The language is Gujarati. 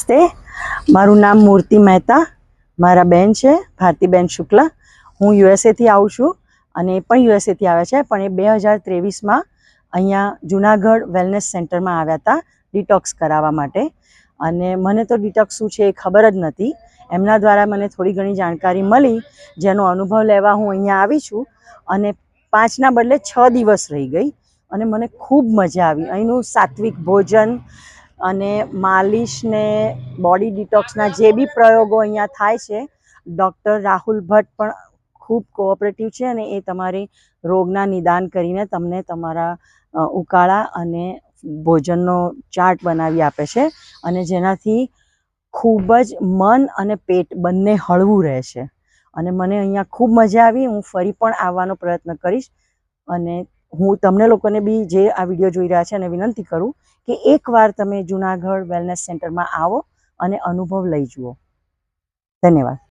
નમસ્તે, મારું નામ મૂર્તિ મહેતા, મારા બેન છે ભારતીબેન શુક્લા. હું યુએસએથી આવું છું અને એ પણ યુએસએથી આવ્યા છે, પણ એ 2023માં અહીંયા જુનાગઢ વેલનેસ સેન્ટરમાં આવ્યા હતા ડિટોક્સ કરાવવા માટે. અને મને તો ડિટોક્સ શું છે એ ખબર જ નથી. એમના દ્વારા મને થોડી ઘણી જાણકારી મળી, જેનો અનુભવ લેવા હું અહીંયા આવી છું. અને 5ના બદલે 6 દિવસ રહી ગઈ અને મને ખૂબ મજા આવી. અહીંનું સાત્વિક ભોજન અને માલિશ ને બોડી ડિટોક્સના જે બી પ્રયોગો અહીંયા થાય છે, ડૉક્ટર રાહુલ ભટ્ટ પણ ખૂબ કોઓપરેટિવ છે અને એ તમારી રોગના નિદાન કરીને તમને તમારા ઉકાળા અને ભોજનનો ચાર્ટ બનાવી આપે છે, અને જેનાથી ખૂબ જ મન અને પેટ બંને હળવું રહે છે. અને મને અહીંયા ખૂબ મજા આવી. હું ફરી પણ આવવાનો પ્રયત્ન કરીશ. અને હું તમને લોકોને બી જે આ વિડીયો જોઈ રહ્યા છે એને વિનંતી કરું કે એકવાર તમે જુનાગઢ વેલનેસ સેન્ટરમાં આવો અને અનુભવ લઈ જુઓ. ધન્યવાદ.